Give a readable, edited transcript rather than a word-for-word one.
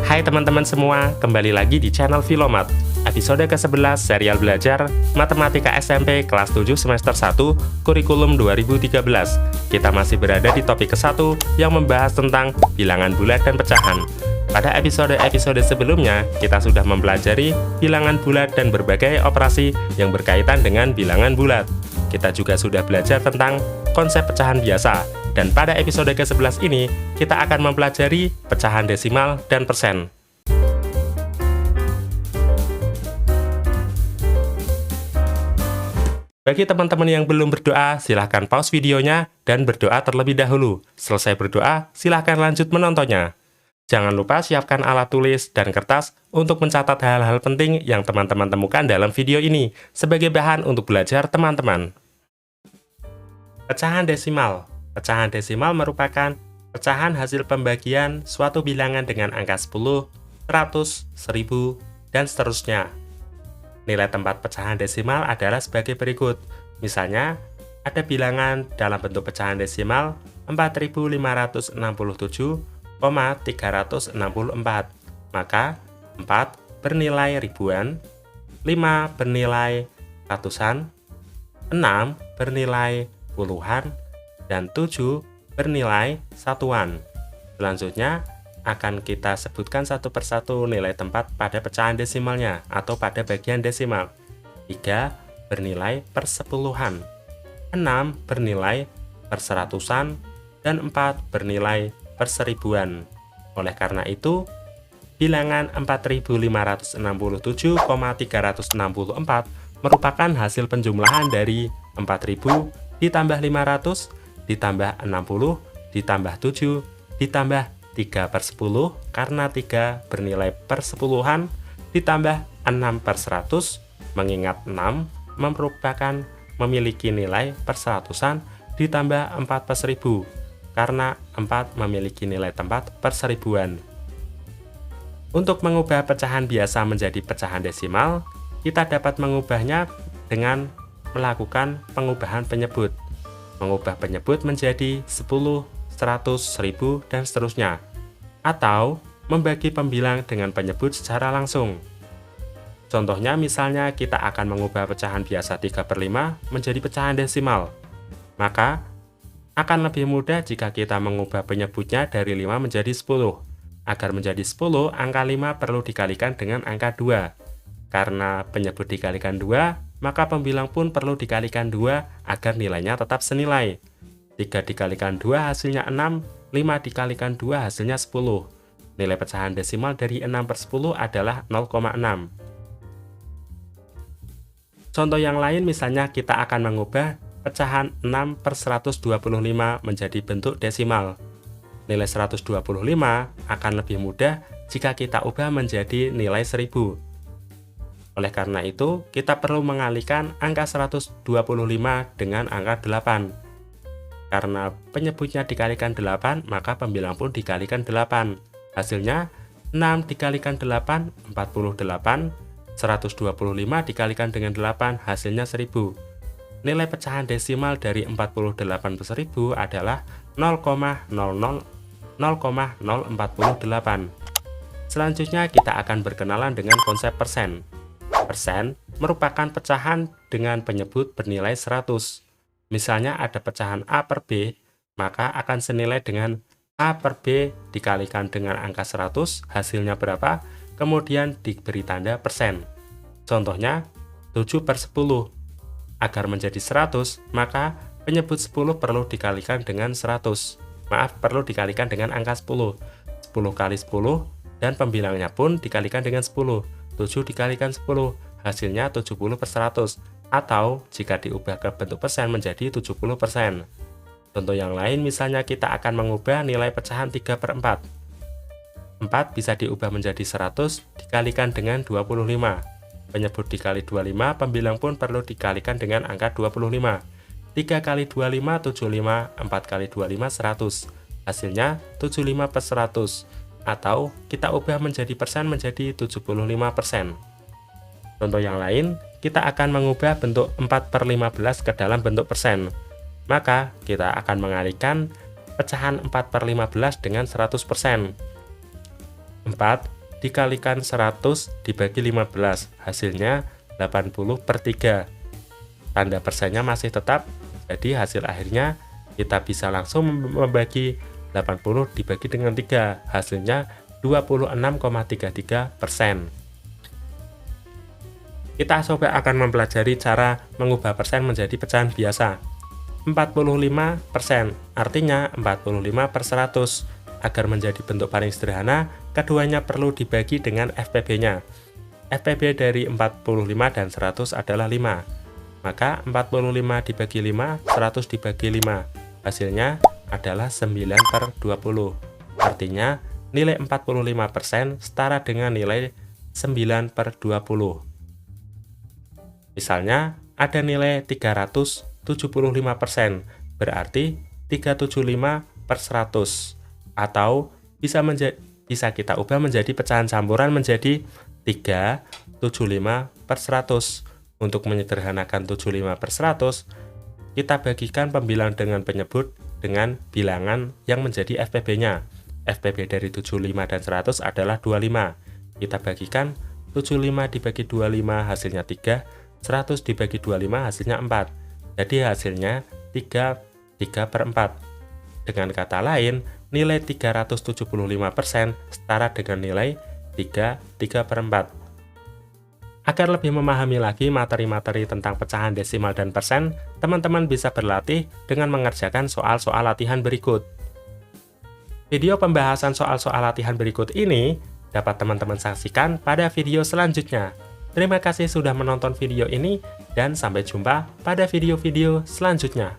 Hai teman-teman semua, kembali lagi di channel Filomat. Episode ke-11 serial belajar Matematika SMP kelas 7 semester 1 kurikulum 2013. Kita masih berada di topik ke-1 yang membahas tentang bilangan bulat dan pecahan. Pada episode-episode sebelumnya, kita sudah mempelajari bilangan bulat dan berbagai operasi yang berkaitan dengan bilangan bulat. Kita juga sudah belajar tentang konsep pecahan biasa. Dan pada episode ke-11 ini, kita akan mempelajari pecahan desimal dan persen. Bagi teman-teman yang belum berdoa, silahkan pause videonya dan berdoa terlebih dahulu. Selesai berdoa, silahkan lanjut menontonnya. Jangan lupa siapkan alat tulis dan kertas untuk mencatat hal-hal penting yang teman-teman temukan dalam video ini sebagai bahan untuk belajar teman-teman. Pecahan desimal. Pecahan desimal merupakan pecahan hasil pembagian suatu bilangan dengan angka 10, 100, 1000, dan seterusnya. Nilai tempat pecahan desimal adalah sebagai berikut. Misalnya, ada bilangan dalam bentuk pecahan desimal 4567,364. Maka, 4 bernilai ribuan, 5 bernilai ratusan, 6 bernilai puluhan, dan 7 bernilai satuan. Selanjutnya, akan kita sebutkan satu persatu nilai tempat pada pecahan desimalnya atau pada bagian desimal. 3 bernilai persepuluhan, 6 bernilai perseratusan, dan 4 bernilai perseribuan. Oleh karena itu, bilangan 4567,364 merupakan hasil penjumlahan dari 4000 ditambah 500 ditambah 60, ditambah 7, ditambah 3/10, karena 3 bernilai persepuluhan, ditambah 6/100, mengingat 6 merupakan memiliki nilai perseratusan, ditambah 4/1000, karena 4 memiliki nilai tempat perseribuan. Untuk mengubah pecahan biasa menjadi pecahan desimal, kita dapat mengubahnya dengan melakukan pengubahan penyebut. Mengubah penyebut menjadi 10, 100, 1000, dan seterusnya. Atau membagi pembilang dengan penyebut secara langsung. Contohnya misalnya kita akan mengubah pecahan biasa 3/5 menjadi pecahan desimal. Maka akan lebih mudah jika kita mengubah penyebutnya dari 5 menjadi 10. Agar menjadi 10, angka 5 perlu dikalikan dengan angka 2. Karena penyebut dikalikan 2, maka pembilang pun perlu dikalikan 2 agar nilainya tetap senilai. 3 dikalikan 2 hasilnya 6, 5 dikalikan 2 hasilnya 10. Nilai pecahan desimal dari 6/10 adalah 0,6. Contoh yang lain misalnya kita akan mengubah pecahan 6/125 menjadi bentuk desimal. Nilai 125 akan lebih mudah jika kita ubah menjadi nilai 1000. Oleh karena itu, kita perlu mengalihkan angka 125 dengan angka 8. Karena penyebutnya dikalikan 8, maka pembilang pun dikalikan 8. Hasilnya, 6 dikalikan 8, 48. 125 dikalikan dengan 8, hasilnya 1000. Nilai pecahan desimal dari 48 per 1000 adalah 0,048. Selanjutnya, kita akan berkenalan dengan konsep persen. Persen merupakan pecahan dengan penyebut bernilai 100. Misalnya ada pecahan A per B, maka akan senilai dengan A per B dikalikan dengan angka 100, hasilnya berapa? Kemudian diberi tanda persen. Contohnya, 7/10. Agar menjadi 100, maka penyebut 10 perlu dikalikan dengan 100. Perlu dikalikan dengan angka 10. 10 kali 10, dan pembilangnya pun dikalikan dengan 10. 7 dikalikan 10, hasilnya 70/100, atau jika diubah ke bentuk persen menjadi 70%. Contoh yang lain misalnya kita akan mengubah nilai pecahan 3/4. 4 bisa diubah menjadi 100 dikalikan dengan 25. Penyebut dikali 25, pembilang pun perlu dikalikan dengan angka 25. 3 kali 25, 75, 4 kali 25, 100. Hasilnya 75/100. Atau kita ubah menjadi persen menjadi 75%. Contoh yang lain, kita akan mengubah bentuk 4/15 ke dalam bentuk persen. Maka, kita akan mengalihkan pecahan 4/15 dengan 100%. 4 dikalikan 100 dibagi 15, hasilnya 80/3. Tanda persennya masih tetap, jadi hasil akhirnya kita bisa langsung membagi 80 dibagi dengan 3, hasilnya 26,33%. Kita coba akan mempelajari cara mengubah persen menjadi pecahan biasa. 45%, artinya 45/100. Agar menjadi bentuk paling sederhana, keduanya perlu dibagi dengan FPB-nya. FPB dari 45 dan 100 adalah 5. Maka 45 dibagi 5, 100 dibagi 5. Hasilnya adalah 9/20. Artinya, nilai 45% setara dengan nilai 9/20. Misalnya, ada nilai 375%, berarti 375/100. Atau bisa kita ubah menjadi pecahan campuran menjadi 375/100. Untuk menyederhanakan 75/100, kita bagikan pembilang dengan penyebut dengan bilangan yang menjadi FPB-nya. FPB dari 75 dan 100 adalah 25. Kita bagikan 75 dibagi 25 hasilnya 3, 100 dibagi 25 hasilnya 4. Jadi hasilnya 3/4. Dengan kata lain, nilai 375% setara dengan nilai 3/4. Agar lebih memahami lagi materi-materi tentang pecahan desimal dan persen, teman-teman bisa berlatih dengan mengerjakan soal-soal latihan berikut. Video pembahasan soal-soal latihan berikut ini dapat teman-teman saksikan pada video selanjutnya. Terima kasih sudah menonton video ini, dan sampai jumpa pada video-video selanjutnya.